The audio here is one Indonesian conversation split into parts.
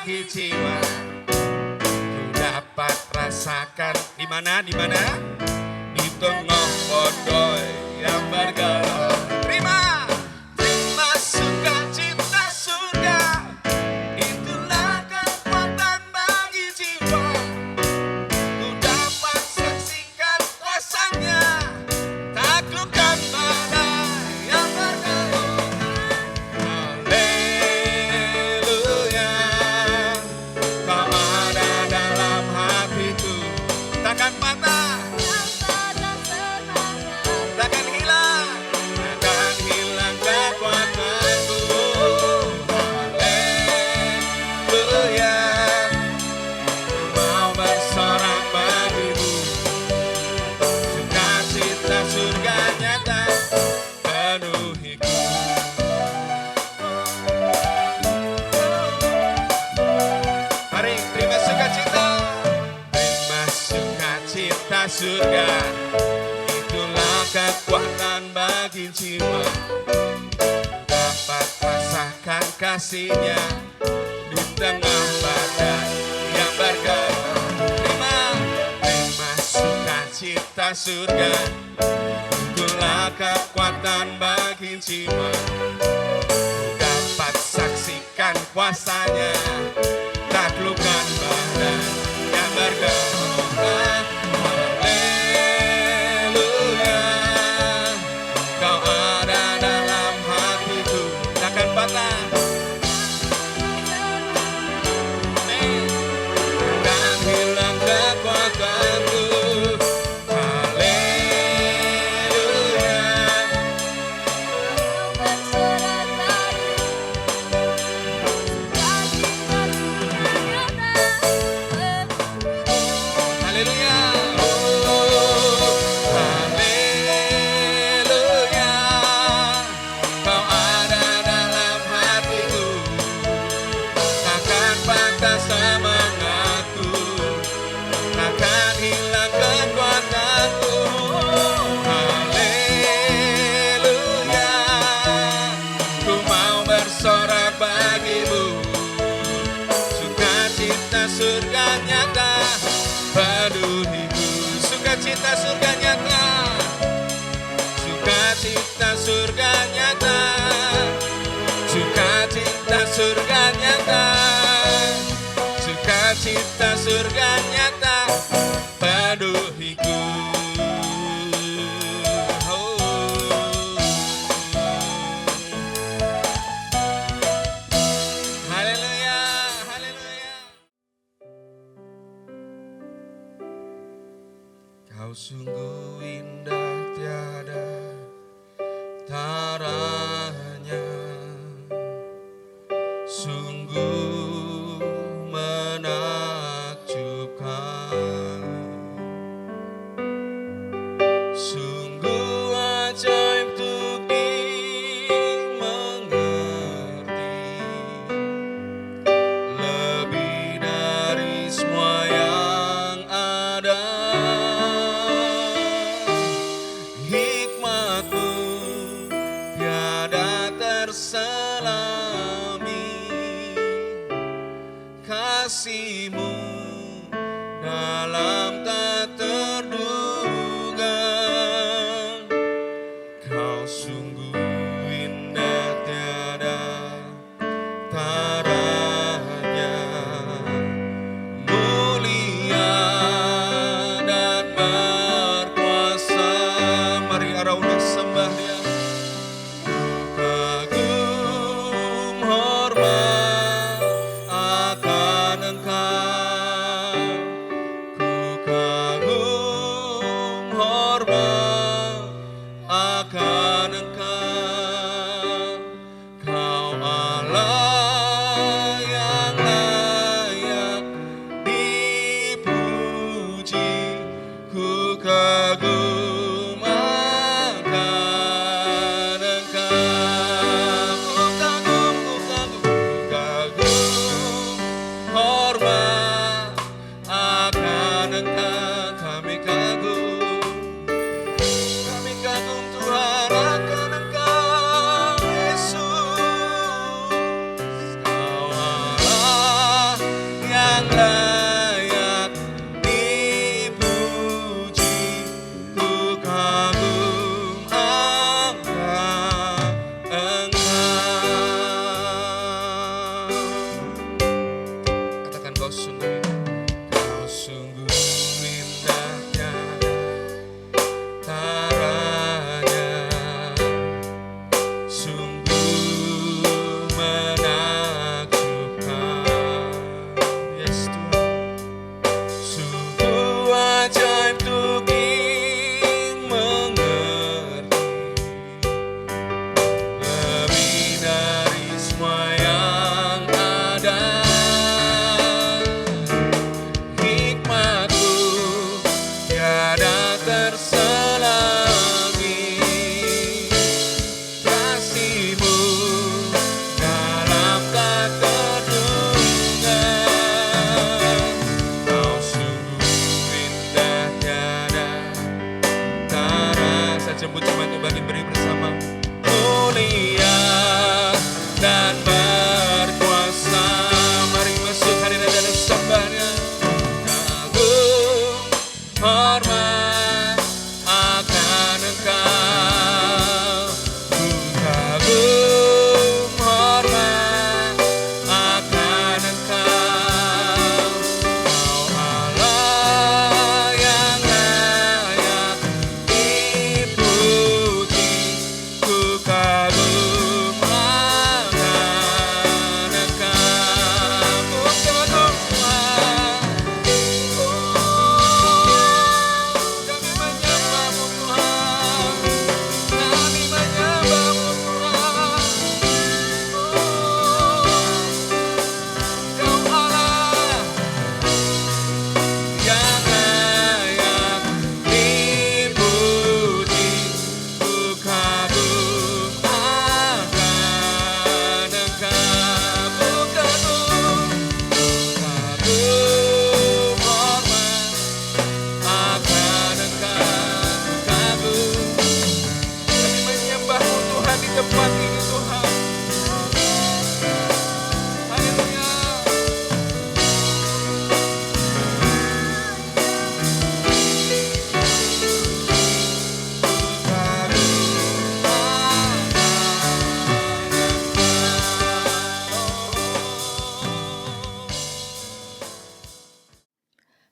bagi jiwa. Ku dapat rasakan di mana? Di tengah badai yang bergelora. Terima sukacita surga, itulah kekuatan bagi jiwa. Ku dapat saksikan kuasanya, taklukkan badai yang bergelora. Haleluya, kau ada dalam hatiku, takkan patah, takkan hilang kekuatanku. Haleluya, mau bersorak bagimu, sukacita surga nyata penuhiku. Mari terima sukacita surga, itulah kekuatan bagi jiwa. Dapat rasakan kasihnya di tengah badai yang bergelora. Terima sukacita surga, itulah kekuatan bagi jiwa. Dapat saksikan kuasanya, taklukkan badai yang bergelora. Haleluya, kau ada dalam hatiku, takkan patah, takkan hilang kekuatanku. Haleluya, haleluya, haleluya, kau ada dalam hatiku, takkan patah semangatku, takkan hilang kekuatanku. Haleluya, ku mau bersorak bagimu, sukacita surga nyata penuhiku. Sukacita surga nyata, sukacita surga nyata, sukacita surga nyata, sukacita surga nyata penuhiku. Haleluya, haleluya. Kau sungguh indah tiada taranya, sungguh menakjubkan, sungguh ajaib untuk dimengerti, lebih dari semua yang ada. Hikmatmu tiada terselami, kasihmu dalam tak terduga. Kau sungguh indah tiada taranya, mulia dan berkuasa. Mari arauna sembah Dia. Kagum hormat akan Engkau,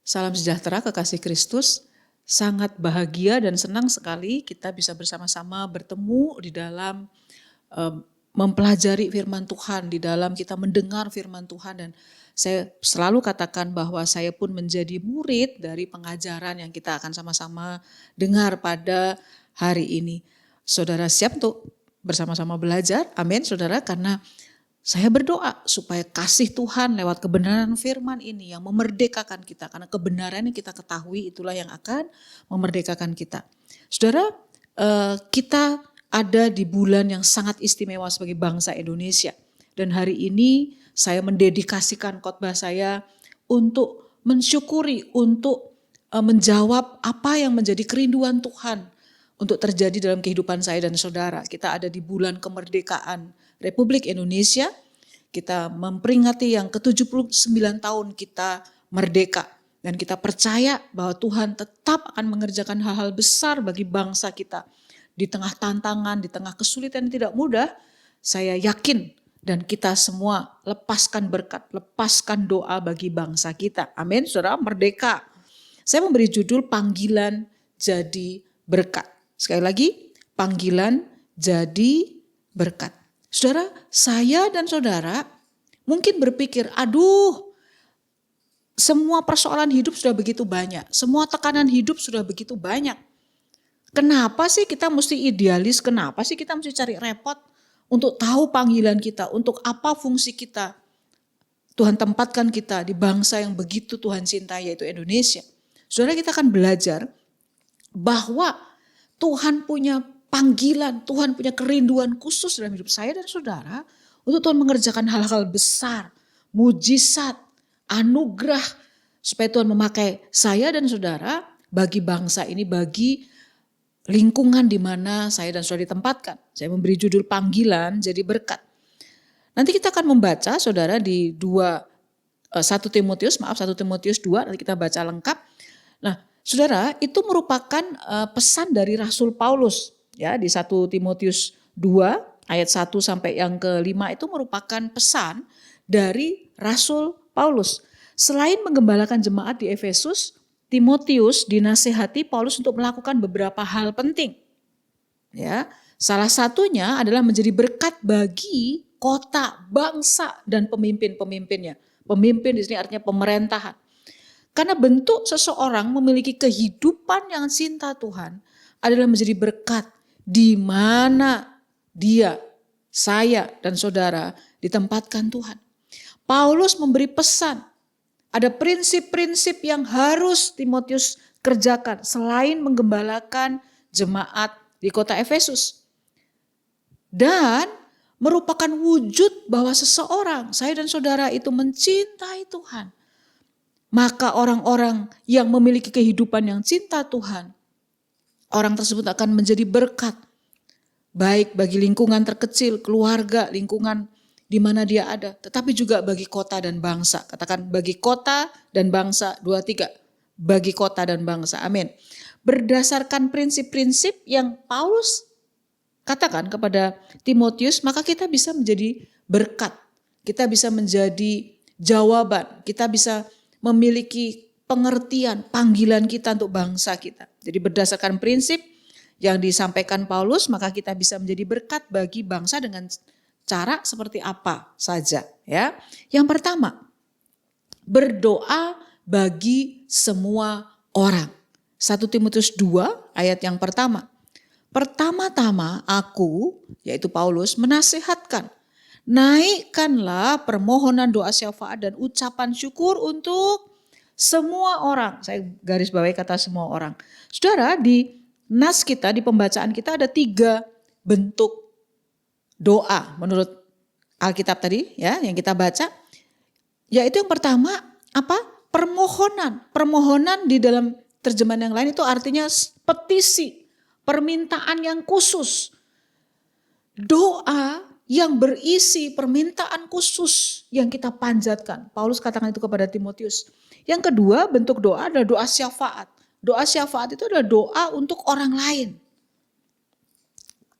Salam sejahtera kekasih Kristus. Sangat bahagia dan senang sekali kita bisa bersama-sama bertemu di dalam mempelajari firman Tuhan, di dalam kita mendengar firman Tuhan. Dan saya selalu katakan bahwa saya pun menjadi murid dari pengajaran yang kita akan sama-sama dengar pada hari ini. Saudara siap untuk bersama-sama belajar? Amin saudara, karena saya berdoa supaya kasih Tuhan lewat kebenaran firman ini yang memerdekakan kita. Karena kebenaran yang kita ketahui itulah yang akan memerdekakan kita. Saudara, kita ada di bulan yang sangat istimewa sebagai bangsa Indonesia. Dan hari ini saya mendedikasikan khotbah saya untuk mensyukuri, untuk menjawab apa yang menjadi kerinduan Tuhan untuk terjadi dalam kehidupan saya dan saudara. Kita ada di bulan kemerdekaan Republik Indonesia. Kita memperingati yang ke-79 tahun kita merdeka. Dan kita percaya bahwa Tuhan tetap akan mengerjakan hal-hal besar bagi bangsa kita. Di tengah tantangan, di tengah kesulitan yang tidak mudah, saya yakin dan kita semua lepaskan berkat, lepaskan doa bagi bangsa kita. Amin, saudara, merdeka. Saya memberi judul panggilan jadi berkat. Sekali lagi, panggilan jadi berkat. Saudara, saya dan saudara mungkin berpikir, aduh, semua persoalan hidup sudah begitu banyak, semua tekanan hidup sudah begitu banyak. Kenapa sih kita mesti idealis, kenapa sih kita mesti cari repot untuk tahu panggilan kita, untuk apa fungsi kita. Tuhan tempatkan kita di bangsa yang begitu Tuhan cintai, yaitu Indonesia. Saudara, kita akan belajar bahwa Tuhan punya panggilan, Tuhan punya kerinduan khusus dalam hidup saya dan saudara untuk Tuhan mengerjakan hal-hal besar, mujizat, anugerah supaya Tuhan memakai saya dan saudara bagi bangsa ini, bagi lingkungan di mana saya dan saudara ditempatkan. Saya memberi judul panggilan jadi berkat. Nanti kita akan membaca saudara di 1 Timotius 2, nanti kita baca lengkap. Nah, saudara, itu merupakan pesan dari Rasul Paulus. Ya, di 1 Timotius 2 ayat 1 sampai yang ke-5 itu merupakan pesan dari Rasul Paulus. Selain menggembalakan jemaat di Efesus, Timotius dinasihati Paulus untuk melakukan beberapa hal penting. Ya, salah satunya adalah menjadi berkat bagi kota, bangsa dan pemimpin-pemimpinnya. Pemimpin di sini artinya pemerintahan. Karena bentuk seseorang memiliki kehidupan yang cinta Tuhan adalah menjadi berkat di mana dia, saya dan saudara ditempatkan Tuhan. Paulus memberi pesan, ada prinsip-prinsip yang harus Timotius kerjakan selain menggembalakan jemaat di kota Efesus. Dan merupakan wujud bahwa seseorang, saya dan saudara itu mencintai Tuhan. Maka orang-orang yang memiliki kehidupan yang cinta Tuhan, orang tersebut akan menjadi berkat. Baik bagi lingkungan terkecil, keluarga, lingkungan di mana dia ada. Tetapi juga bagi kota dan bangsa. Katakan bagi kota dan bangsa, 2, 3. Bagi kota dan bangsa, amin. Berdasarkan prinsip-prinsip yang Paulus katakan kepada Timotius, maka kita bisa menjadi berkat. Kita bisa menjadi jawaban. Kita bisa memiliki pengertian, panggilan kita untuk bangsa kita. Jadi berdasarkan prinsip yang disampaikan Paulus, maka kita bisa menjadi berkat bagi bangsa dengan cara seperti apa saja. Ya, yang pertama, berdoa bagi semua orang. 1 Timotius 2 ayat yang pertama. Pertama-tama aku, yaitu Paulus, menasihatkan, naikkanlah permohonan doa syafaat dan ucapan syukur untuk semua orang. Saya garis bawahi kata semua orang. Saudara, di nas kita, di pembacaan kita ada 3 bentuk doa menurut Alkitab tadi ya yang kita baca. Yaitu yang pertama apa? Permohonan. Permohonan di dalam terjemahan yang lain itu artinya petisi, permintaan yang khusus. Doa yang berisi permintaan khusus yang kita panjatkan. Paulus katakan itu kepada Timotius. Yang kedua bentuk doa adalah doa syafaat. Doa syafaat itu adalah doa untuk orang lain.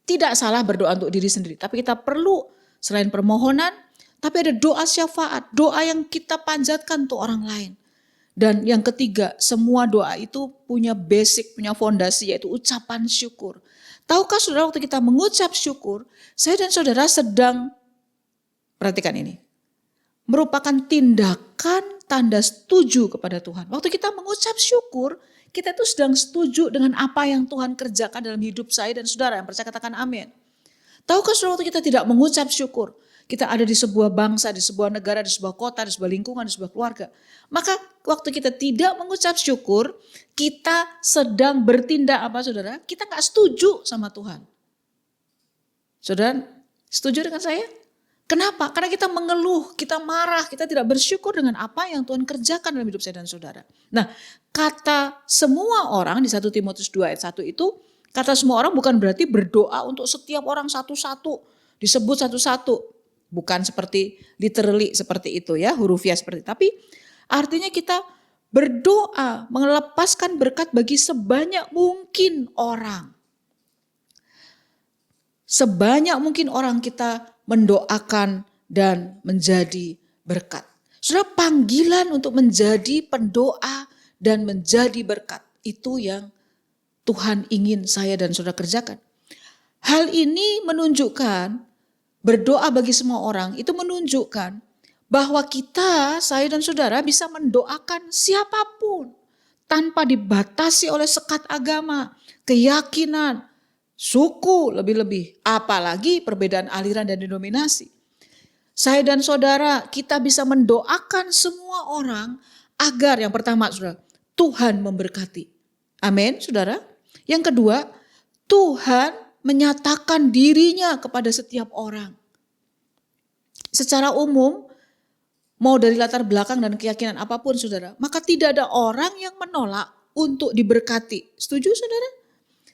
Tidak salah berdoa untuk diri sendiri. Tapi kita perlu selain permohonan, tapi ada doa syafaat. Doa yang kita panjatkan untuk orang lain. Dan yang ketiga, semua doa itu punya basic, punya fondasi, yaitu ucapan syukur. Tahukah saudara, waktu kita mengucap syukur, saya dan saudara sedang, perhatikan ini, merupakan tindakan tanda setuju kepada Tuhan. Waktu kita mengucap syukur, kita itu sedang setuju dengan apa yang Tuhan kerjakan dalam hidup saya dan saudara. Yang percaya katakan amin. Tahukah saudara, waktu kita tidak mengucap syukur, kita ada di sebuah bangsa, di sebuah negara, di sebuah kota, di sebuah lingkungan, di sebuah keluarga. Maka waktu kita tidak mengucap syukur, kita sedang bertindak apa saudara? Kita gak setuju sama Tuhan. Saudara, setuju dengan saya? Kenapa? Karena kita mengeluh, kita marah, kita tidak bersyukur dengan apa yang Tuhan kerjakan dalam hidup saya dan saudara. Nah, kata semua orang di 1 Timotius 2 ayat 1 itu, kata semua orang bukan berarti berdoa untuk setiap orang satu-satu, disebut satu-satu. Bukan seperti literally seperti itu ya, hurufiah seperti itu. Tapi artinya kita berdoa melepaskan berkat bagi sebanyak mungkin orang. Sebanyak mungkin orang kita mendoakan dan menjadi berkat. Saudara, panggilan untuk menjadi pendoa dan menjadi berkat, itu yang Tuhan ingin saya dan saudara kerjakan. Hal ini menunjukkan, berdoa bagi semua orang itu menunjukkan bahwa kita, saya dan saudara bisa mendoakan siapapun tanpa dibatasi oleh sekat agama, keyakinan, suku lebih-lebih, apalagi perbedaan aliran dan denominasi. Saya dan saudara, kita bisa mendoakan semua orang agar yang pertama saudara, Tuhan memberkati. Amin saudara. Yang kedua, Tuhan menyatakan dirinya kepada setiap orang. Secara umum, mau dari latar belakang dan keyakinan apapun saudara, maka tidak ada orang yang menolak untuk diberkati. Setuju saudara?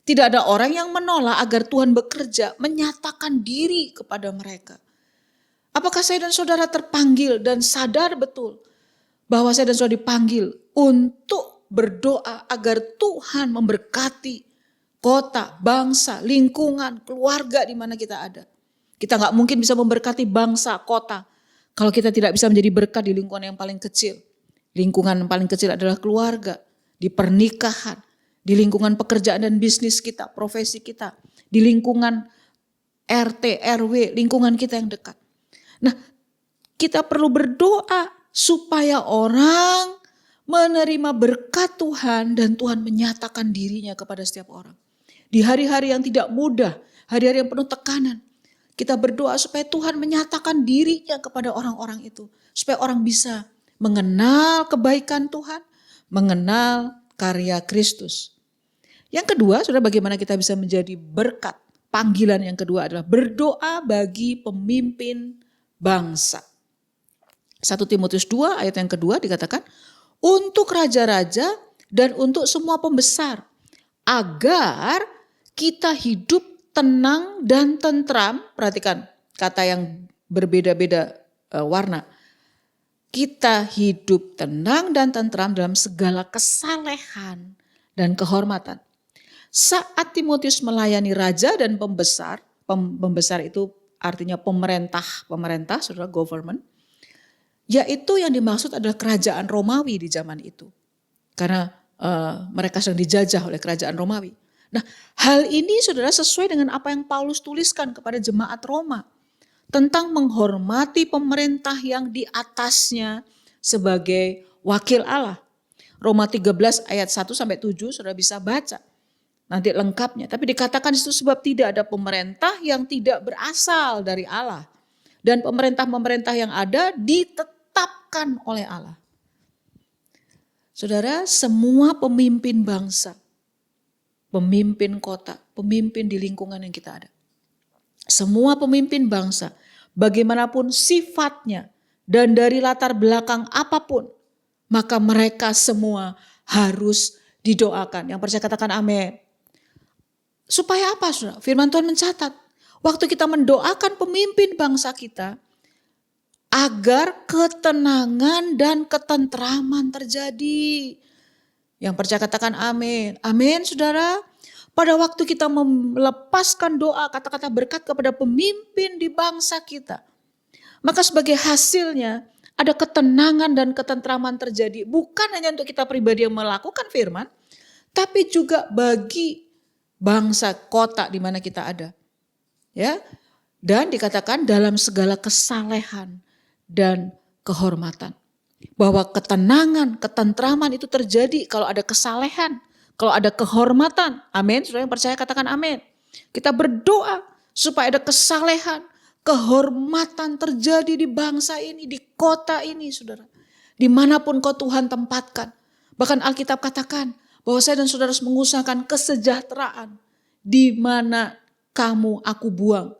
Tidak ada orang yang menolak agar Tuhan bekerja, menyatakan diri kepada mereka. Apakah saya dan saudara terpanggil dan sadar betul bahwa saya dan saudara dipanggil untuk berdoa agar Tuhan memberkati kota, bangsa, lingkungan, keluarga di mana kita ada. Kita gak mungkin bisa memberkati bangsa, kota, kalau kita tidak bisa menjadi berkat di lingkungan yang paling kecil. Lingkungan yang paling kecil adalah keluarga, di pernikahan, di lingkungan pekerjaan dan bisnis kita, profesi kita, di lingkungan RT, RW, lingkungan kita yang dekat. Nah, kita perlu berdoa supaya orang menerima berkat Tuhan dan Tuhan menyatakan dirinya kepada setiap orang. Di hari-hari yang tidak mudah, hari-hari yang penuh tekanan, kita berdoa supaya Tuhan menyatakan dirinya kepada orang-orang itu. Supaya orang bisa mengenal kebaikan Tuhan, mengenal karya Kristus. Yang kedua, saudara, bagaimana kita bisa menjadi berkat. Panggilan yang kedua adalah berdoa bagi pemimpin bangsa. 1 Timotius 2 ayat yang kedua dikatakan, untuk raja-raja dan untuk semua pembesar, agar kita hidup tenang dan tentram. Perhatikan kata yang berbeda-beda warna. Kita hidup tenang dan tentram dalam segala kesalehan dan kehormatan. Saat Timotius melayani raja dan pembesar, pembesar itu artinya pemerintah, saudara, government, yaitu yang dimaksud adalah kerajaan Romawi di zaman itu. Karena mereka sedang dijajah oleh kerajaan Romawi. Nah, hal ini saudara sesuai dengan apa yang Paulus tuliskan kepada jemaat Roma. Tentang menghormati pemerintah yang di atasnya sebagai wakil Allah. Roma 13 ayat 1-7 saudara bisa baca. Nanti lengkapnya. Tapi dikatakan itu sebab tidak ada pemerintah yang tidak berasal dari Allah. Dan pemerintah-pemerintah yang ada ditetapkan oleh Allah. Saudara, semua pemimpin bangsa, pemimpin kota, pemimpin di lingkungan yang kita ada. Semua pemimpin bangsa, bagaimanapun sifatnya dan dari latar belakang apapun, maka mereka semua harus didoakan. Yang percaya katakan amin. Supaya apa, saudara? Firman Tuhan mencatat, waktu kita mendoakan pemimpin bangsa kita, agar ketenangan dan ketentraman terjadi. Yang percaya katakan amin. Amin saudara. Pada waktu kita melepaskan doa kata-kata berkat kepada pemimpin di bangsa kita. Maka sebagai hasilnya Ada ketenangan dan ketentraman terjadi. Bukan hanya untuk kita pribadi yang melakukan firman, tapi juga bagi bangsa, kota di mana kita ada. Ya. Dan dikatakan dalam segala kesalehan dan kehormatan. Bahwa ketenangan, ketentraman itu terjadi kalau ada kesalehan, kalau ada kehormatan. Amin. Saudara yang percaya katakan amin. Kita berdoa supaya ada kesalehan, kehormatan terjadi di bangsa ini, di kota ini, saudara. Dimanapun kau Tuhan tempatkan. Bahkan Alkitab katakan bahwa saya dan saudara harus mengusahakan kesejahteraan. Di mana kamu aku buang.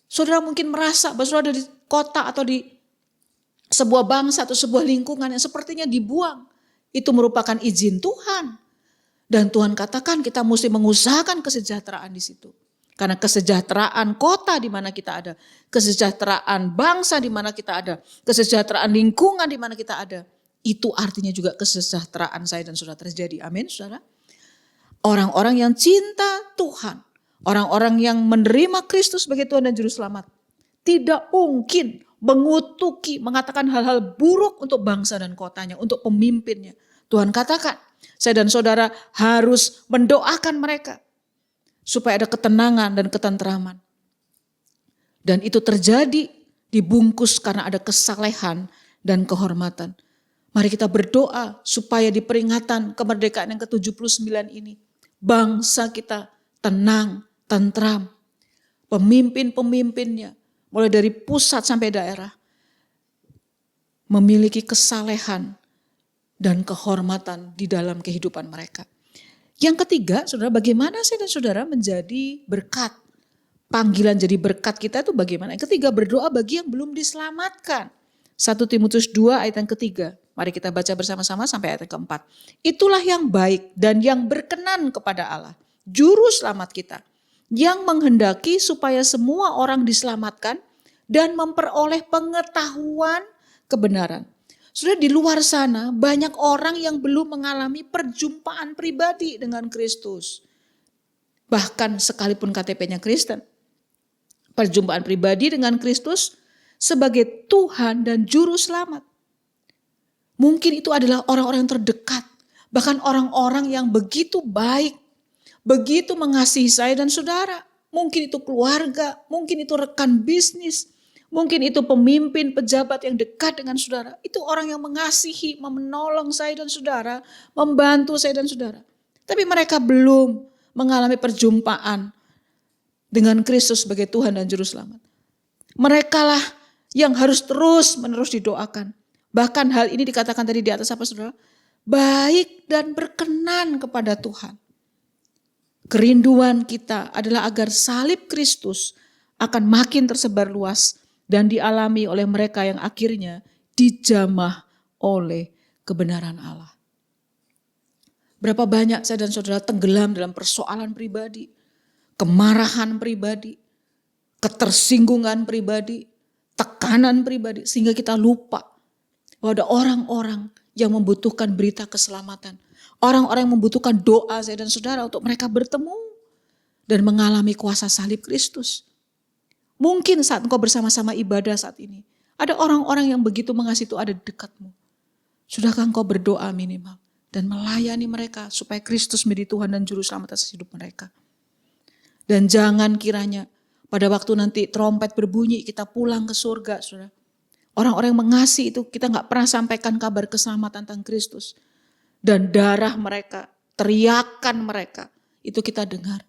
Saudara mungkin merasa bahwa saudara ada di kota atau di sebuah bangsa atau sebuah lingkungan yang sepertinya dibuang. Itu merupakan izin Tuhan. Dan Tuhan katakan kita mesti mengusahakan kesejahteraan di situ. Karena kesejahteraan kota di mana kita ada, kesejahteraan bangsa di mana kita ada, kesejahteraan lingkungan di mana kita ada, itu artinya juga kesejahteraan saya dan saudara terjadi. Amin, saudara. Orang-orang yang cinta Tuhan, orang-orang yang menerima Kristus sebagai Tuhan dan Juru Selamat, tidak mungkin mengutuki, mengatakan hal-hal buruk untuk bangsa dan kotanya, untuk pemimpinnya. Tuhan katakan, saya dan saudara harus mendoakan mereka supaya ada ketenangan dan ketentraman. Dan itu terjadi dibungkus karena ada kesalehan dan kehormatan. Mari kita berdoa supaya di peringatan kemerdekaan yang ke-79 ini, bangsa kita tenang, tentram. Pemimpin-pemimpinnya, mulai dari pusat sampai daerah, memiliki kesalehan dan kehormatan di dalam kehidupan mereka. Yang ketiga, saudara, bagaimana saya dan saudara menjadi berkat. Panggilan jadi berkat kita itu bagaimana? Yang ketiga, berdoa bagi yang belum diselamatkan. 1 Timotius 2 ayat yang ketiga. Mari kita baca bersama-sama sampai ayat yang keempat. Itulah yang baik dan yang berkenan kepada Allah, Juru Selamat kita, yang menghendaki supaya semua orang diselamatkan dan memperoleh pengetahuan kebenaran. Sudah di luar sana banyak orang yang belum mengalami perjumpaan pribadi dengan Kristus. Bahkan sekalipun KTP-nya Kristen. Perjumpaan pribadi dengan Kristus sebagai Tuhan dan Juru Selamat. Mungkin itu adalah orang-orang yang terdekat. Bahkan orang-orang yang begitu baik. Begitu mengasihi saya dan saudara. Mungkin itu keluarga, mungkin itu rekan bisnis. Mungkin itu pemimpin, pejabat yang dekat dengan saudara. Itu orang yang mengasihi, menolong saya dan saudara, membantu saya dan saudara. Tapi mereka belum mengalami perjumpaan dengan Kristus sebagai Tuhan dan Juru Selamat. Merekalah yang harus terus menerus didoakan. Bahkan hal ini dikatakan tadi di atas apa saudara? Baik dan berkenan kepada Tuhan. Kerinduan kita adalah agar salib Kristus akan makin tersebar luas dan dialami oleh mereka yang akhirnya dijamah oleh kebenaran Allah. Berapa banyak saya dan saudara tenggelam dalam persoalan pribadi, kemarahan pribadi, ketersinggungan pribadi, tekanan pribadi, sehingga kita lupa bahwa ada orang-orang yang membutuhkan berita keselamatan. Orang-orang yang membutuhkan doa saya dan saudara untuk mereka bertemu dan mengalami kuasa salib Kristus. Mungkin saat engkau bersama-sama ibadah saat ini, ada orang-orang yang begitu mengasihi itu ada di dekatmu. Sudahkah engkau berdoa minimal dan melayani mereka supaya Kristus menjadi Tuhan dan Juru Selamat atas hidup mereka. Dan jangan kiranya pada waktu nanti trompet berbunyi kita pulang ke surga, saudara. Orang-orang yang mengasihi itu kita gak pernah sampaikan kabar keselamatan tentang Kristus. Dan darah mereka, teriakan mereka, itu kita dengar.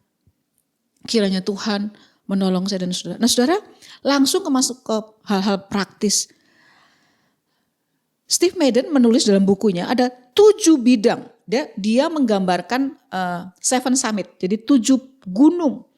Kiranya Tuhan menolong saya dan saudara. Nah saudara, langsung masuk ke hal-hal praktis. Steve Madden menulis dalam bukunya ada 7 bidang. Dia menggambarkan 7 summit, jadi 7 gunung.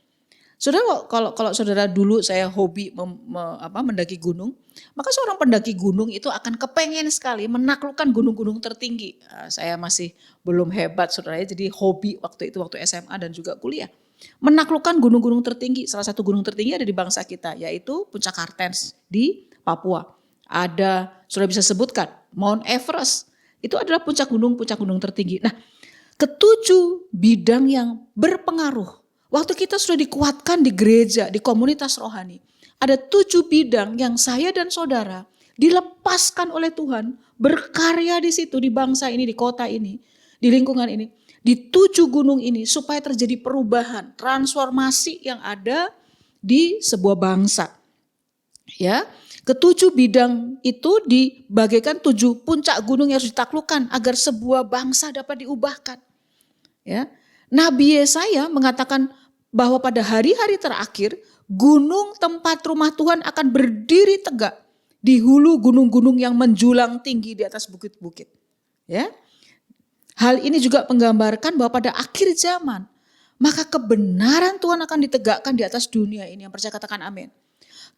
Saudara, kalau saudara dulu saya hobi mendaki gunung, maka seorang pendaki gunung itu akan kepengen sekali menaklukkan gunung-gunung tertinggi. Saya masih belum hebat saudara, jadi hobi waktu SMA dan juga kuliah. Menaklukkan gunung-gunung tertinggi, salah satu gunung tertinggi ada di bangsa kita, yaitu Puncak Kartens di Papua. Ada, saudara bisa sebutkan, Mount Everest, itu adalah puncak gunung tertinggi. Nah, ke-7 bidang yang berpengaruh. Waktu kita sudah dikuatkan di gereja, di komunitas rohani. Ada 7 bidang yang saya dan saudara dilepaskan oleh Tuhan, berkarya di situ, di bangsa ini, di kota ini, di lingkungan ini, di 7 gunung ini, supaya terjadi perubahan, transformasi yang ada di sebuah bangsa. Ya, ke-7 bidang itu dibagikan 7 puncak gunung yang harus ditaklukkan agar sebuah bangsa dapat diubahkan. Ya, Nabi Yesaya mengatakan bahwa pada hari-hari terakhir gunung tempat rumah Tuhan akan berdiri tegak di hulu gunung-gunung yang menjulang tinggi di atas bukit-bukit. Ya, hal ini juga menggambarkan bahwa pada akhir zaman maka kebenaran Tuhan akan ditegakkan di atas dunia ini. Yang percaya katakan amin.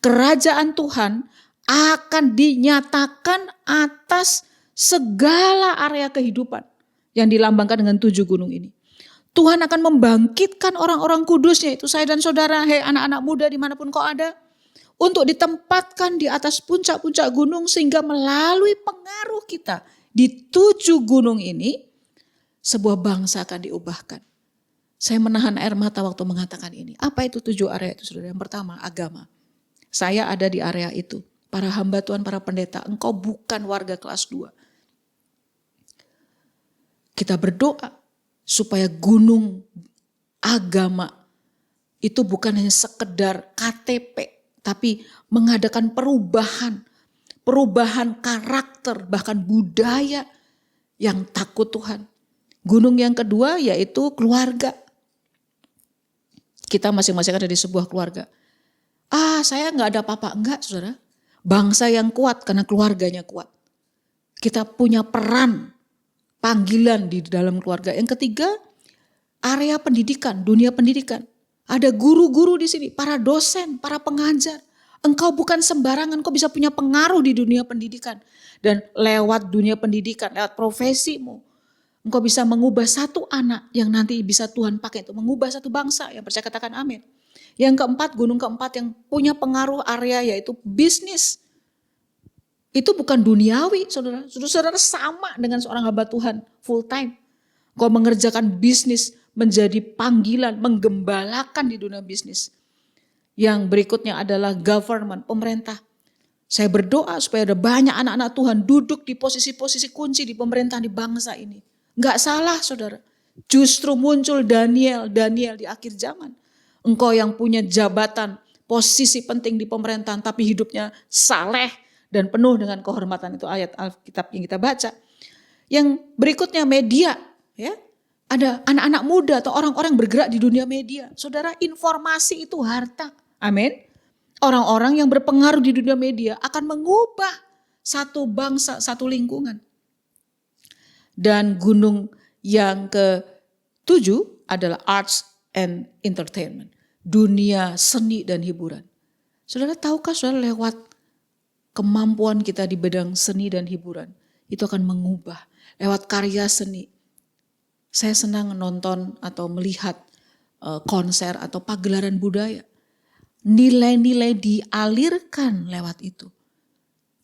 Kerajaan Tuhan akan dinyatakan atas segala area kehidupan yang dilambangkan dengan 7 gunung ini. Tuhan akan membangkitkan orang-orang kudusnya, itu saya dan saudara, hei anak-anak muda dimanapun kau ada, untuk ditempatkan di atas puncak-puncak gunung sehingga melalui pengaruh kita di 7 gunung ini, sebuah bangsa akan diubahkan. Saya menahan air mata waktu mengatakan ini. Apa itu 7 area itu, saudara? Yang pertama, agama. Saya ada di area itu. Para hamba Tuhan, para pendeta, engkau bukan warga kelas 2. Kita berdoa supaya gunung agama itu bukan hanya sekedar KTP, tapi mengadakan perubahan karakter, bahkan budaya yang takut Tuhan. Gunung yang kedua yaitu keluarga. Kita masing-masing ada di sebuah keluarga. Saya nggak ada apa-apa. Enggak, saudara. Bangsa yang kuat karena keluarganya kuat. Kita punya peran, panggilan di dalam keluarga. Yang ketiga, area pendidikan, dunia pendidikan. Ada guru-guru di sini, para dosen, para pengajar. Engkau bukan sembarangan, engkau bisa punya pengaruh di dunia pendidikan. Dan lewat dunia pendidikan, lewat profesimu, engkau bisa mengubah satu anak yang nanti bisa Tuhan pakai untuk mengubah satu bangsa. Yang percaya katakan amin. Yang keempat, gunung keempat yang punya pengaruh area yaitu bisnis. Itu bukan duniawi, saudara. Saudara sama dengan seorang hamba Tuhan full time. Kau mengerjakan bisnis menjadi panggilan, menggembalakan di dunia bisnis. Yang berikutnya adalah government, pemerintah. Saya berdoa supaya ada banyak anak-anak Tuhan duduk di posisi-posisi kunci di pemerintahan di bangsa ini. Enggak salah, saudara. Justru muncul Daniel di akhir zaman. Engkau yang punya jabatan, posisi penting di pemerintahan, tapi hidupnya saleh dan penuh dengan kehormatan. Itu ayat Alkitab yang kita baca. Yang berikutnya media, ya. Ada anak-anak muda atau orang-orang bergerak di dunia media. Saudara, informasi itu harta. Amin. Orang-orang yang berpengaruh di dunia media akan mengubah satu bangsa, satu lingkungan. Dan gunung yang ke-7 adalah arts and entertainment. Dunia seni dan hiburan. Saudara, tahukah saudara lewat kemampuan kita di bidang seni dan hiburan, itu akan mengubah lewat karya seni. Saya senang nonton atau melihat konser atau pagelaran budaya. Nilai-nilai dialirkan lewat itu.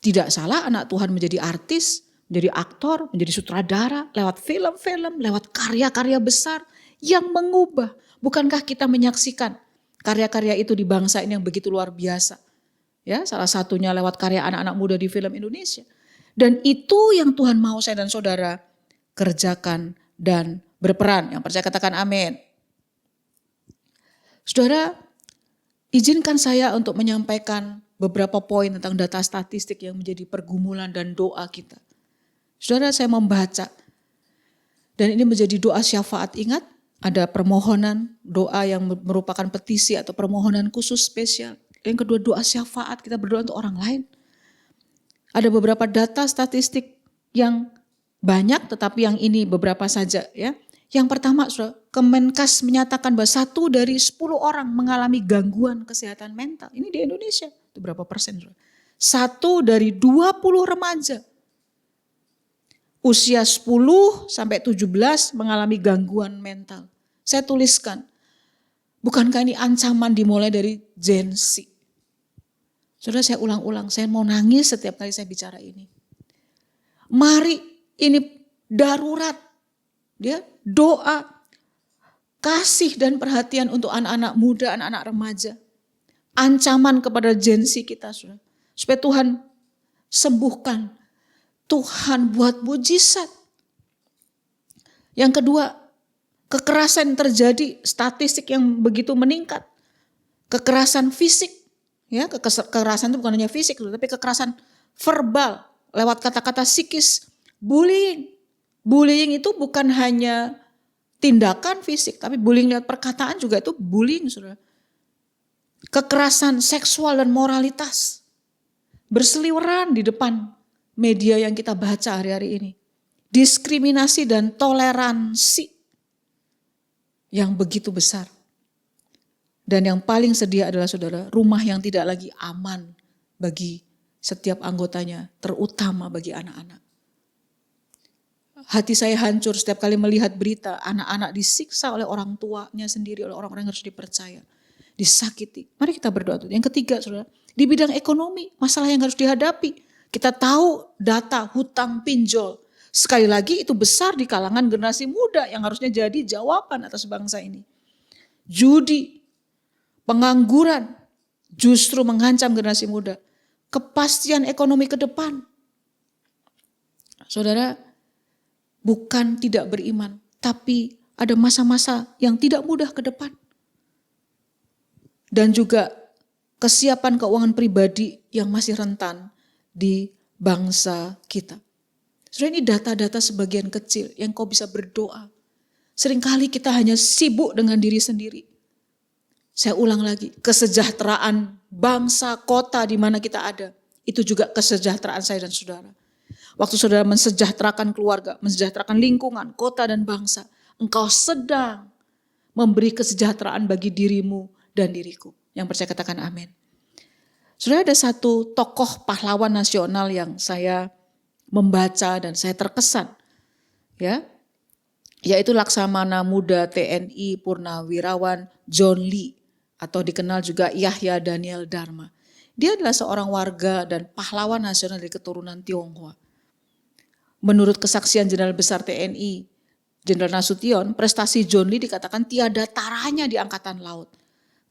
Tidak salah anak Tuhan menjadi artis, menjadi aktor, menjadi sutradara, lewat film-film, lewat karya-karya besar yang mengubah. Bukankah kita menyaksikan karya-karya itu di bangsa ini yang begitu luar biasa? Ya, salah satunya lewat karya anak-anak muda di film Indonesia. Dan itu yang Tuhan mau saya dan saudara kerjakan dan berperan. Yang percaya katakan amin. Saudara, izinkan saya untuk menyampaikan beberapa poin tentang data statistik yang menjadi pergumulan dan doa kita. Saudara, saya membaca dan ini menjadi doa syafaat. Ingat, ada permohonan doa yang merupakan petisi atau permohonan khusus spesial. Yang kedua, doa syafaat, kita berdoa untuk orang lain. Ada beberapa data statistik yang banyak, tetapi yang ini beberapa saja ya. Yang pertama, saudara, Kemenkes menyatakan bahwa 1 dari 10 orang mengalami gangguan kesehatan mental. Ini di Indonesia, itu berapa persen? Saudara? 1 dari 20 remaja usia 10 sampai 17 mengalami gangguan mental. Saya tuliskan, bukankah ini ancaman dimulai dari Gen Z? Saudara, saya ulang-ulang, saya mau nangis setiap kali saya bicara ini. Mari ini darurat, ya, doa, kasih dan perhatian untuk anak-anak muda, anak-anak remaja. Ancaman kepada Gen Z kita, saudara. Supaya Tuhan sembuhkan. Tuhan buat mujizat. Yang kedua, kekerasan yang terjadi, statistik yang begitu meningkat. Kekerasan fisik, ya, kekerasan itu bukan hanya fisik, tapi kekerasan verbal lewat kata-kata psikis, bullying. Bullying itu bukan hanya tindakan fisik, tapi bullying lewat perkataan juga itu bullying, Saudara. Kekerasan seksual dan moralitas berseliweran di depan media yang kita baca hari-hari ini. Diskriminasi dan toleransi yang begitu besar. Dan yang paling sedih adalah, Saudara, rumah yang tidak lagi aman bagi setiap anggotanya, terutama bagi anak-anak. Hati saya hancur setiap kali melihat berita anak-anak disiksa oleh orang tuanya sendiri, oleh orang-orang yang harus dipercaya, disakiti. Mari kita berdoa. Yang ketiga, Saudara, di bidang ekonomi, masalah yang harus dihadapi. Kita tahu data hutang pinjol. Sekali lagi itu besar di kalangan generasi muda yang harusnya jadi jawaban atas bangsa ini. Judi, pengangguran justru mengancam generasi muda. Kepastian ekonomi ke depan. Saudara, bukan tidak beriman, tapi ada masa-masa yang tidak mudah ke depan. Dan juga kesiapan keuangan pribadi yang masih rentan di bangsa kita. Saudara, ini data-data sebagian kecil yang kau bisa berdoa. Seringkali kita hanya sibuk dengan diri sendiri. Saya ulang lagi, kesejahteraan bangsa, kota di mana kita ada, itu juga kesejahteraan saya dan saudara. Waktu saudara mensejahterakan keluarga, mensejahterakan lingkungan, kota dan bangsa, engkau sedang memberi kesejahteraan bagi dirimu dan diriku. Yang percaya katakan amin. Saudara, ada satu tokoh pahlawan nasional yang saya membaca dan saya terkesan, ya, yaitu Laksamana Muda TNI Purnawirawan John Lee, atau dikenal juga Yahya Daniel Dharma. Dia adalah seorang warga dan pahlawan nasional dari keturunan Tionghoa. Menurut kesaksian Jenderal Besar TNI, Jenderal Nasution, prestasi John Lee dikatakan tiada taranya di Angkatan Laut.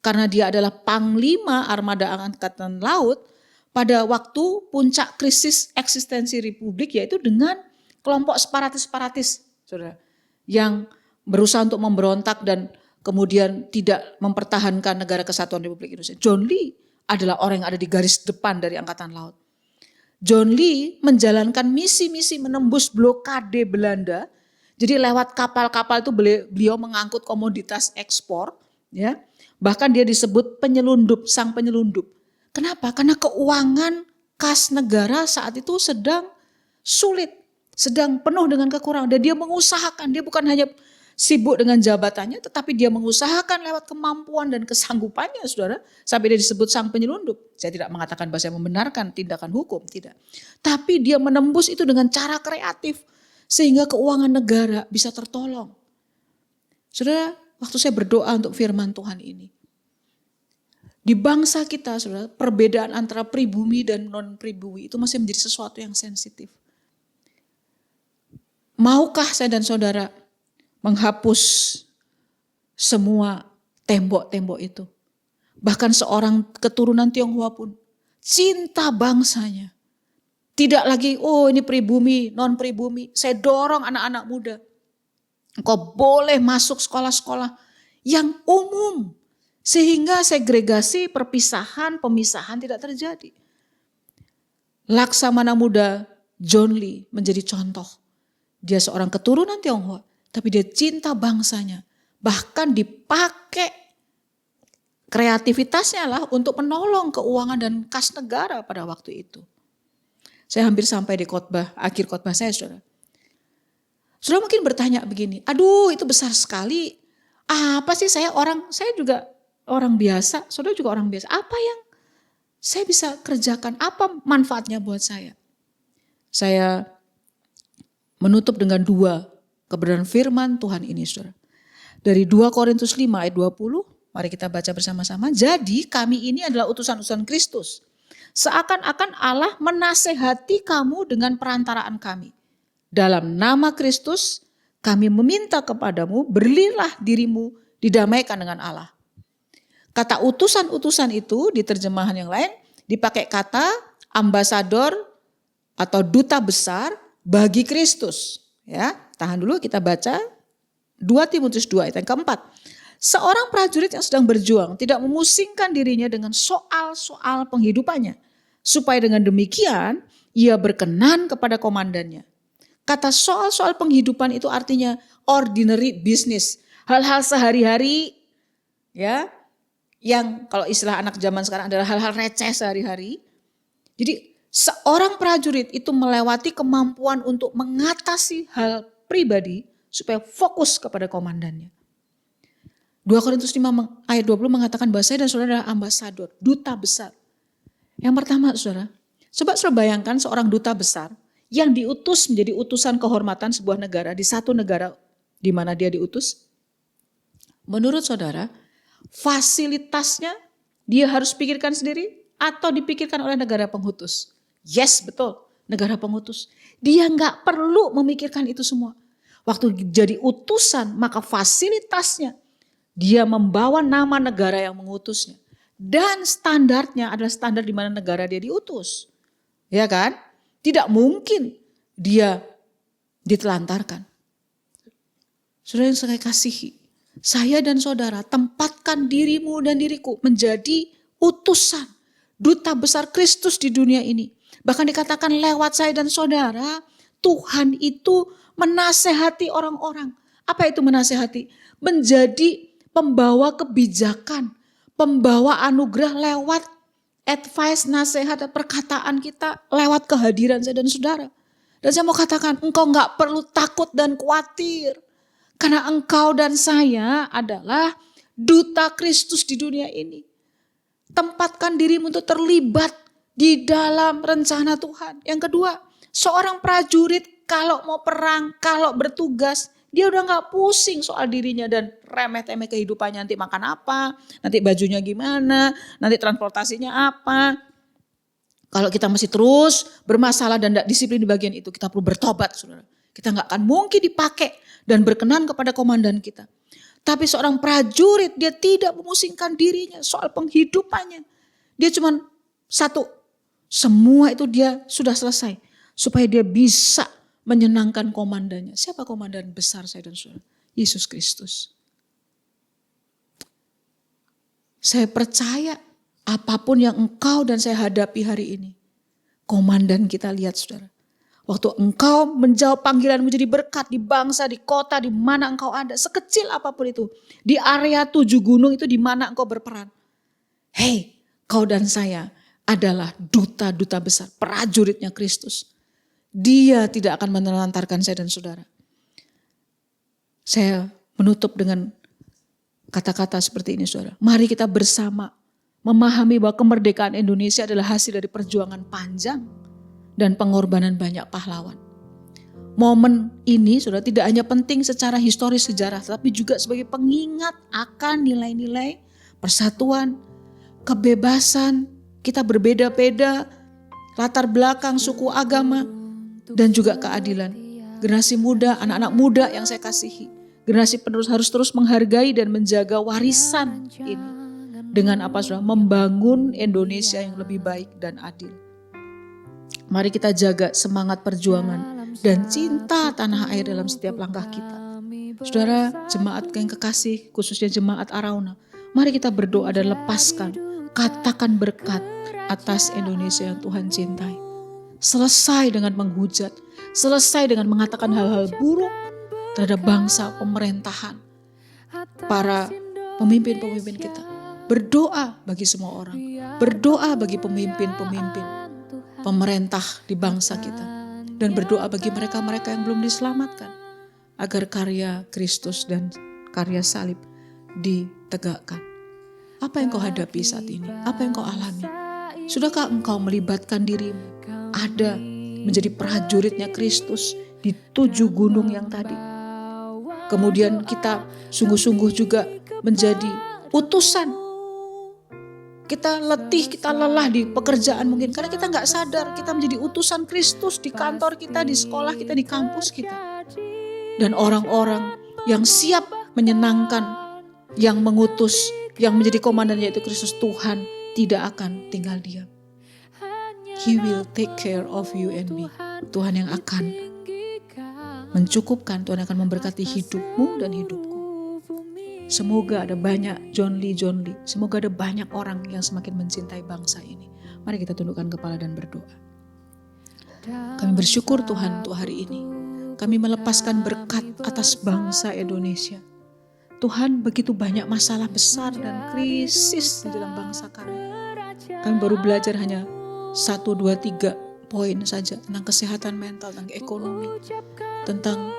Karena dia adalah Panglima Armada Angkatan Laut pada waktu puncak krisis eksistensi Republik, yaitu dengan kelompok separatis-separatis, saudara, yang berusaha untuk memberontak dan kemudian tidak mempertahankan negara kesatuan Republik Indonesia. John Lee adalah orang yang ada di garis depan dari Angkatan Laut. John Lee menjalankan misi-misi menembus blokade Belanda. Jadi lewat kapal-kapal itu beliau mengangkut komoditas ekspor, ya. Bahkan dia disebut penyelundup, sang penyelundup. Kenapa? Karena keuangan kas negara saat itu sedang sulit, sedang penuh dengan kekurangan. Dan dia mengusahakan, dia bukan hanya sibuk dengan jabatannya, tetapi dia mengusahakan lewat kemampuan dan kesanggupannya, saudara, sampai dia disebut sang penyelundup. Saya tidak mengatakan bahwa saya membenarkan tindakan hukum, tidak. Tapi dia menembus itu dengan cara kreatif, sehingga keuangan negara bisa tertolong. Saudara, waktu saya berdoa untuk firman Tuhan ini, di bangsa kita, saudara, perbedaan antara pribumi dan non-pribumi itu masih menjadi sesuatu yang sensitif. Maukah saya dan saudara menghapus semua tembok-tembok itu? Bahkan seorang keturunan Tionghoa pun cinta bangsanya. Tidak lagi, oh ini pribumi, non-pribumi. Saya dorong anak-anak muda. Engkau boleh masuk sekolah-sekolah yang umum. Sehingga segregasi, perpisahan, pemisahan tidak terjadi. Laksamana Muda John Lee menjadi contoh. Dia seorang keturunan Tionghoa, tapi dia cinta bangsanya. Bahkan dipakai kreativitasnya lah untuk menolong keuangan dan kas negara pada waktu itu. Saya hampir sampai di khotbah, akhir khotbah saya, saudara. Saudara mungkin bertanya begini, aduh itu besar sekali. Apa sih saya juga orang biasa, saudara juga orang biasa. Apa yang saya bisa kerjakan? Apa manfaatnya buat saya? Saya menutup dengan 2 kebenaran firman Tuhan ini, saudara. Dari 2 Korintus 5 ayat 20, mari kita baca bersama-sama. Jadi kami ini adalah utusan-utusan Kristus. Seakan-akan Allah menasehati kamu dengan perantaraan kami. Dalam nama Kristus kami meminta kepadamu, berilah dirimu didamaikan dengan Allah. Kata utusan-utusan itu di terjemahan yang lain dipakai kata ambasador atau duta besar bagi Kristus. Ya, tahan dulu, kita baca 2 Timotius 2 ayat yang keempat. Seorang prajurit yang sedang berjuang tidak memusingkan dirinya dengan soal-soal penghidupannya, supaya dengan demikian ia berkenan kepada komandannya. Kata soal-soal penghidupan itu artinya ordinary business, hal-hal sehari-hari, ya, yang kalau istilah anak zaman sekarang adalah hal-hal receh sehari-hari. Jadi seorang prajurit itu melewati kemampuan untuk mengatasi hal pribadi supaya fokus kepada komandannya. 2 Korintus 5 ayat 20 mengatakan bahwa saya dan saudara adalah ambasador, duta besar. Yang pertama saudara, coba bayangkan seorang duta besar yang diutus menjadi utusan kehormatan sebuah negara di satu negara di mana dia diutus. Menurut saudara, fasilitasnya dia harus pikirkan sendiri atau dipikirkan oleh negara pengutus? Yes, betul, negara pengutus. Dia nggak perlu memikirkan itu semua. Waktu jadi utusan, maka fasilitasnya dia membawa nama negara yang mengutusnya. Dan standarnya adalah standar di mana negara dia diutus. Ya kan? Tidak mungkin dia ditelantarkan. Saudara yang saya kasihi, saya dan saudara tempatkan dirimu dan diriku menjadi utusan, duta besar Kristus di dunia ini. Bahkan dikatakan lewat saya dan saudara, Tuhan itu menasehati orang-orang. Apa itu menasehati? Menjadi pembawa kebijakan, pembawa anugerah lewat advice, nasihat, perkataan kita lewat kehadiran saya dan saudara. Dan saya mau katakan, engkau gak perlu takut dan khawatir. Karena engkau dan saya adalah duta Kristus di dunia ini. Tempatkan dirimu untuk terlibat di dalam rencana Tuhan. Yang kedua, seorang prajurit kalau mau perang, kalau bertugas, dia udah gak pusing soal dirinya dan remeh-temeh kehidupannya. Nanti makan apa, nanti bajunya gimana, nanti transportasinya apa. Kalau kita masih terus bermasalah dan tidak disiplin di bagian itu, kita perlu bertobat, saudara. Kita gak akan mungkin dipakai dan berkenan kepada komandan kita. Tapi seorang prajurit, dia tidak memusingkan dirinya soal penghidupannya. Dia cuma satu, semua itu dia sudah selesai. Supaya dia bisa menyenangkan komandannya. Siapa komandan besar saya dan saudara? Yesus Kristus. Saya percaya apapun yang engkau dan saya hadapi hari ini, komandan kita lihat saudara. Waktu engkau menjawab panggilan menjadi berkat di bangsa, di kota, di mana engkau ada. Sekecil apapun itu. Di area 7 gunung itu di mana engkau berperan. Hei, kau dan saya adalah duta-duta besar, prajuritnya Kristus. Dia tidak akan menelantarkan saya dan saudara. Saya menutup dengan kata-kata seperti ini saudara. Mari kita bersama memahami bahwa kemerdekaan Indonesia adalah hasil dari perjuangan panjang dan pengorbanan banyak pahlawan. Momen ini saudara tidak hanya penting secara historis sejarah, tapi juga sebagai pengingat akan nilai-nilai persatuan, kebebasan, kita berbeda-beda, latar belakang, suku, agama, dan juga keadilan. Generasi muda, anak-anak muda yang saya kasihi, generasi penerus harus terus menghargai dan menjaga warisan ini. Dengan apa saudara? Membangun Indonesia yang lebih baik dan adil. Mari kita jaga semangat perjuangan dan cinta tanah air dalam setiap langkah kita. Saudara, jemaat yang kekasih, khususnya jemaat Arauna, mari kita berdoa dan lepaskan, katakan berkat atas Indonesia yang Tuhan cintai. Selesai dengan menghujat, selesai dengan mengatakan hal-hal buruk terhadap bangsa, pemerintahan, para pemimpin-pemimpin kita. Berdoa bagi semua orang, berdoa bagi pemimpin-pemimpin pemerintah di bangsa kita, dan berdoa bagi mereka-mereka yang belum diselamatkan, agar karya Kristus dan karya salib ditegakkan. Apa yang kau hadapi saat ini? Apa yang kau alami? Sudahkah engkau melibatkan dirimu ada menjadi prajuritnya Kristus di 7 gunung yang tadi? Kemudian kita sungguh-sungguh juga menjadi utusan. Kita letih, kita lelah di pekerjaan mungkin karena kita gak sadar kita menjadi utusan Kristus di kantor kita, di sekolah kita, di kampus kita. Dan orang-orang yang siap menyenangkan, yang mengutus, yang menjadi komandan yaitu Kristus, Tuhan tidak akan tinggal diam. He will take care of you and me. Tuhan yang akan mencukupkan, Tuhan akan memberkati hidupmu dan hidupku. Semoga ada banyak John Lee. Semoga ada banyak orang yang semakin mencintai bangsa ini. Mari kita tundukkan kepala dan berdoa. Kami bersyukur Tuhan untuk hari ini. Kami melepaskan berkat atas bangsa Indonesia. Tuhan, begitu banyak masalah besar dan krisis di dalam bangsa kami. Kami baru belajar hanya 1, 2, 3 poin saja tentang kesehatan mental, tentang ekonomi, tentang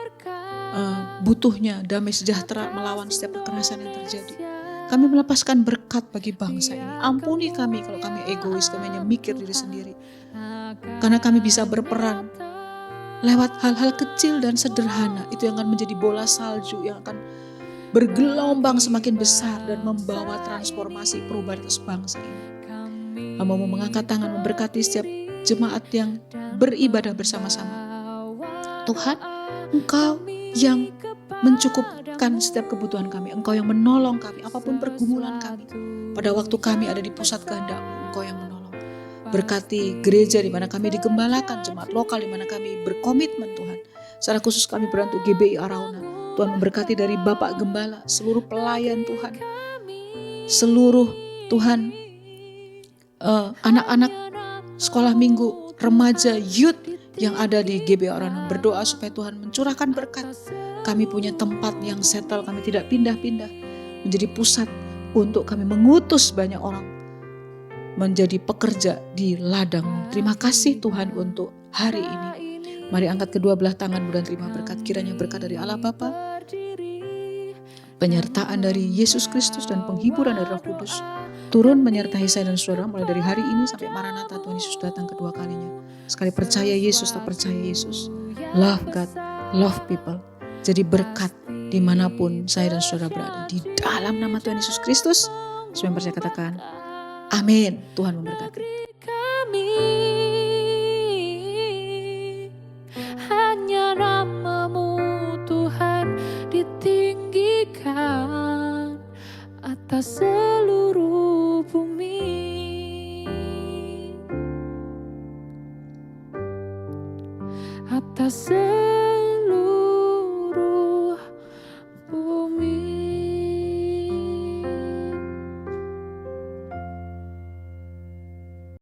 butuhnya damai sejahtera melawan setiap kekerasan yang terjadi. Kami melepaskan berkat bagi bangsa ini. Ampuni kami kalau kami egois, kami hanya mikir diri sendiri. Karena kami bisa berperan lewat hal-hal kecil dan sederhana, itu yang akan menjadi bola salju yang akan bergelombang semakin besar dan membawa transformasi perubahan atas bangsa ini. Hamba mau mengangkat tangan memberkati setiap jemaat yang beribadah bersama-sama. Tuhan, Engkau yang mencukupkan setiap kebutuhan kami. Engkau yang menolong kami, apapun pergumulan kami. Pada waktu kami ada di pusat kehendak-Mu, Engkau yang menolong. Berkati gereja di mana kami digembalakan, jemaat lokal di mana kami berkomitmen Tuhan. Secara khusus kami berdoa untuk GBI Arauna. Tuhan memberkati dari Bapak Gembala, seluruh pelayan Tuhan. Seluruh Tuhan, anak-anak sekolah minggu, remaja, youth yang ada di GBI Arauna. Berdoa supaya Tuhan mencurahkan berkat. Kami punya tempat yang settle, kami tidak pindah-pindah. Menjadi pusat untuk kami mengutus banyak orang menjadi pekerja di ladang. Terima kasih Tuhan untuk hari ini. Mari angkat kedua belah tanganmu dan terima berkat. Kiranya berkat dari Allah Bapa, penyertaan dari Yesus Kristus dan penghiburan dari Roh Kudus turun menyertai saya dan saudara mulai dari hari ini sampai Maranatha Tuhan Yesus datang kedua kalinya. Sekali percaya Yesus, tak percaya Yesus. Love God, love people. Jadi berkat dimanapun saya dan saudara berada. Di dalam nama Tuhan Yesus Kristus, semua yang percaya katakan amin. Tuhan memberkati. Hanya nama-Mu Tuhan ditinggikan atas seluruh bumi, atas